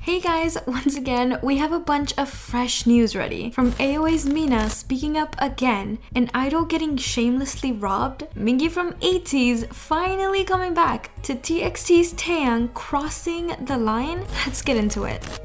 Hey guys, once again, we have a bunch of fresh news ready. From AOAs Mina speaking up again, an idol getting shamelessly robbed, Mingi from ATEEZ finally coming back, to TXTs Taehyun crossing the line. Let's get into it.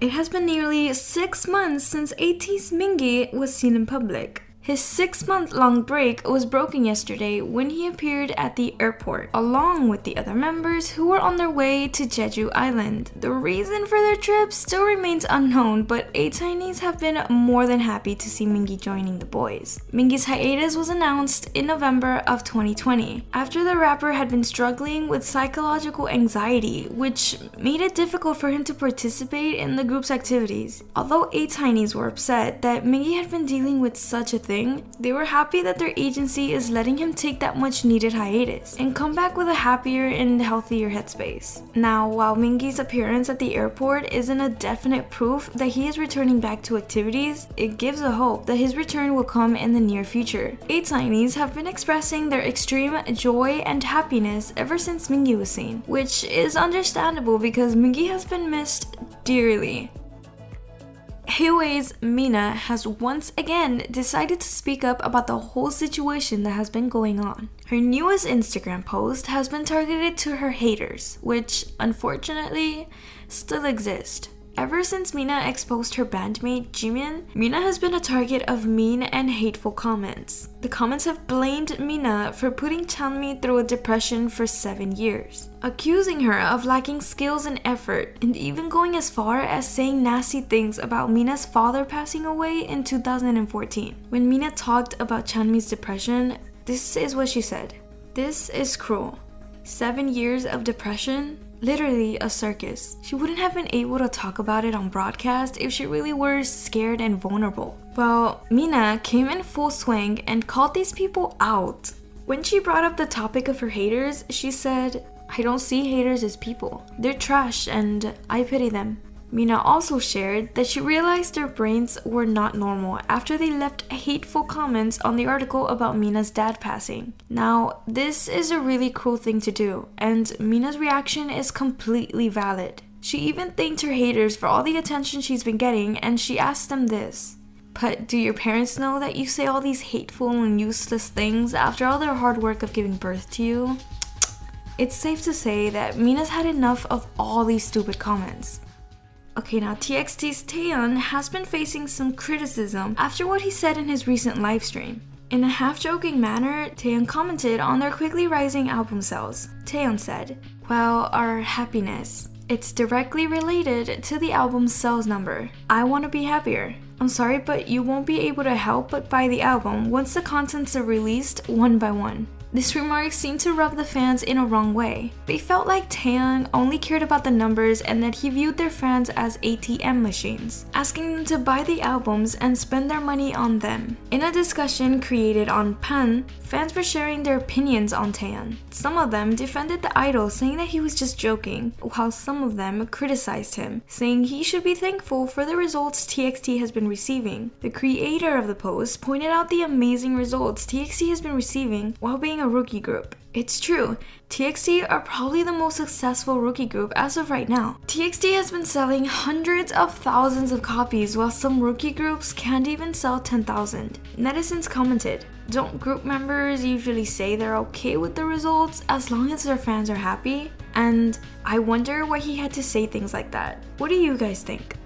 It has been nearly 6 months since ATEEZ Mingi was seen in public. His 6-month-long break was broken yesterday when he appeared at the airport, along with the other members who were on their way to Jeju Island. The reason for their trip still remains unknown, but ATEEZ have been more than happy to see Mingi joining the boys. Mingi's hiatus was announced in November of 2020, after the rapper had been struggling with psychological anxiety, which made it difficult for him to participate in the group's activities. Although ATEEZ were upset that Mingi had been dealing with such a thing, they were happy that their agency is letting him take that much needed hiatus and come back with a happier and healthier headspace. Now, while Mingi's appearance at the airport isn't a definite proof that he is returning back to activities, it gives a hope that his return will come in the near future. ATEEZ have been expressing their extreme joy and happiness ever since Mingi was seen, which is understandable because Mingi has been missed dearly. AOAs Mina has once again decided to speak up about the whole situation that has been going on. Her newest Instagram post has been targeted to her haters, which unfortunately still exist. Ever since Mina exposed her bandmate Jimin, Mina has been a target of mean and hateful comments. The comments have blamed Mina for putting Chanmi through a depression for 7 years, accusing her of lacking skills and effort, and even going as far as saying nasty things about Mina's father passing away in 2014. When Mina talked about Chanmi's depression, this is what she said. "This is cruel. 7 years of depression? Literally a circus. She wouldn't have been able to talk about it on broadcast if she really were scared and vulnerable." Well, Mina came in full swing and called these people out. When she brought up the topic of her haters, she said, "I don't see haters as people. They're trash and I pity them." Mina also shared that she realized their brains were not normal after they left hateful comments on the article about Mina's dad passing. Now, this is a really cruel thing to do, and Mina's reaction is completely valid. She even thanked her haters for all the attention she's been getting, and she asked them this: "But do your parents know that you say all these hateful and useless things after all their hard work of giving birth to you?" It's safe to say that Mina's had enough of all these stupid comments. Okay, now TXTs Taehyun has been facing some criticism after what he said in his recent livestream. In a half-joking manner, Taehyun commented on their quickly rising album sales. Taehyun said, "Well, our happiness, it's directly related to the album's sales number. I want to be happier. I'm sorry, but you won't be able to help but buy the album once the contents are released one by one." This remark seemed to rub the fans in a wrong way. They felt like Taehyun only cared about the numbers and that he viewed their fans as ATM machines, asking them to buy the albums and spend their money on them. In a discussion created on Pan, fans were sharing their opinions on Taehyun. Some of them defended the idol, saying that he was just joking, while some of them criticized him, saying he should be thankful for the results TXT has been receiving. The creator of the post pointed out the amazing results TXT has been receiving while being a rookie group. It's true, TXT are probably the most successful rookie group as of right now. TXT has been selling hundreds of thousands of copies while some rookie groups can't even sell 10,000. Netizens commented, "Don't group members usually say they're okay with the results as long as their fans are happy?" And I wonder why he had to say things like that. What do you guys think?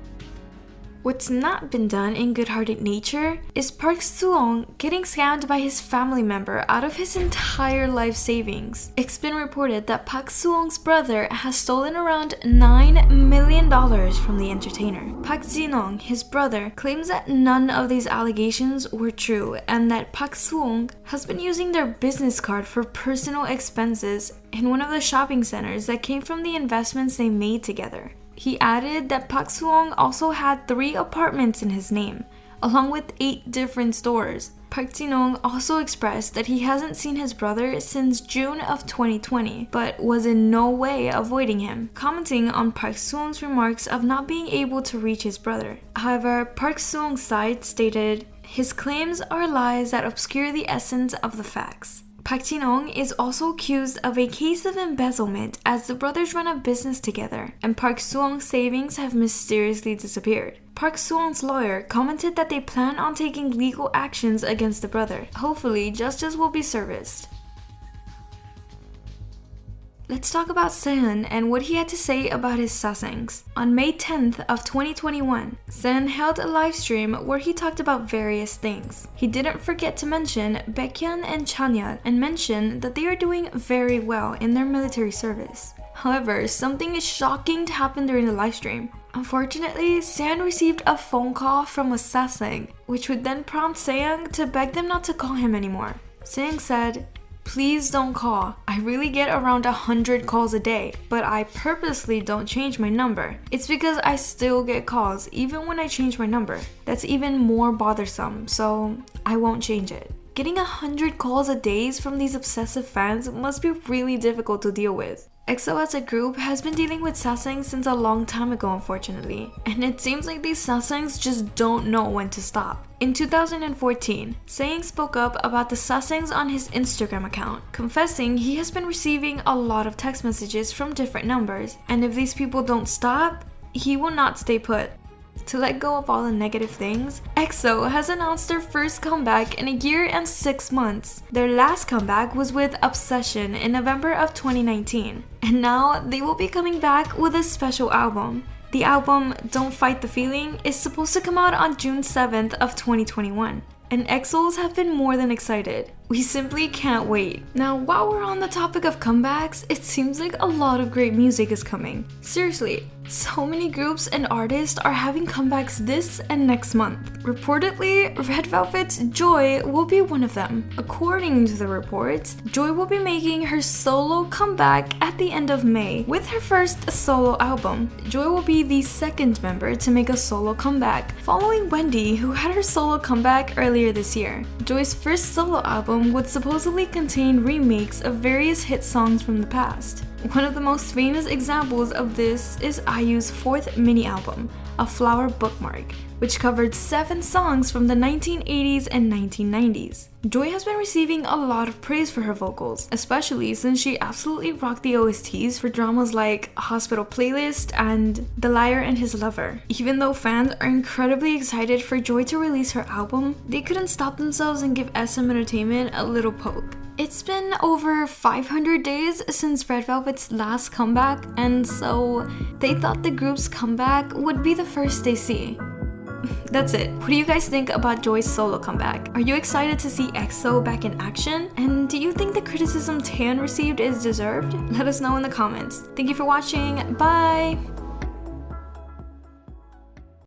What's not been done in good-hearted nature is Park Soo-ong getting scammed by his family member out of his entire life savings. It's been reported that Park Soo-ong's brother has stolen around $9 million from the entertainer. Park Jin-ong, his brother, claims that none of these allegations were true and that Park Soo-ong has been using their business card for personal expenses in one of the shopping centers that came from the investments they made together. He added that Park Soo-ong also had 3 apartments in his name, along with 8 different stores. Park Jin-ong also expressed that he hasn't seen his brother since June of 2020, but was in no way avoiding him, commenting on Park Soo-ong's remarks of not being able to reach his brother. However, Park Soo-ong's side stated, "His claims are lies that obscure the essence of the facts." Park Jin-young is also accused of a case of embezzlement as the brothers run a business together, and Park Soo-young's savings have mysteriously disappeared. Park Soo-young's lawyer commented that they plan on taking legal actions against the brother. Hopefully, justice will be serviced. Let's talk about Sehun and what he had to say about his sasaengs. On May 10th of 2021, Sehun held a live stream where he talked about various things. He didn't forget to mention Baekhyun and Chanyeol and mention that they are doing very well in their military service. However, something shocking happened during the live stream. Unfortunately, Sehun received a phone call from a sasaeng, which would then prompt Sehun to beg them not to call him anymore. Sehun said, "Please don't call. I really get around 100 calls a day, but I purposely don't change my number. It's because I still get calls even when I change my number. That's even more bothersome, so I won't change it." Getting 100 calls a day from these obsessive fans must be really difficult to deal with. EXO as a group has been dealing with sasaengs since a long time ago, unfortunately, and it seems like these sasaengs just don't know when to stop. In 2014, Sasaeng spoke up about the sasaengs on his Instagram account, confessing he has been receiving a lot of text messages from different numbers, and if these people don't stop, he will not stay put. To let go of all the negative things, EXO has announced their first comeback in 1 year and 6 months. Their last comeback was with Obsession in November of 2019, and now they will be coming back with a special album. The album, Don't Fight the Feeling, is supposed to come out on June 7th of 2021, and EXOs have been more than excited. We simply can't wait. Now, while we're on the topic of comebacks, it seems like a lot of great music is coming. Seriously, so many groups and artists are having comebacks this and next month. Reportedly, Red Velvet's Joy will be one of them. According to the reports, Joy will be making her solo comeback at the end of May with her first solo album. Joy will be the second member to make a solo comeback, following Wendy, who had her solo comeback earlier this year. Joy's first solo album would supposedly contain remakes of various hit songs from the past. One of the most famous examples of this is IU's fourth mini album, A Flower Bookmark, which covered 7 songs from the 1980s and 1990s. Joy has been receiving a lot of praise for her vocals, especially since she absolutely rocked the OSTs for dramas like Hospital Playlist and The Liar and His Lover. Even though fans are incredibly excited for Joy to release her album, they couldn't stop themselves and give SM Entertainment a little poke. It's been over 500 days since Red Velvet's last comeback, and so they thought the group's comeback would be the first they see. That's it. What do you guys think about Joy's solo comeback? Are you excited to see EXO back in action? And do you think the criticism Taehyun received is deserved? Let us know in the comments. Thank you for watching. Bye!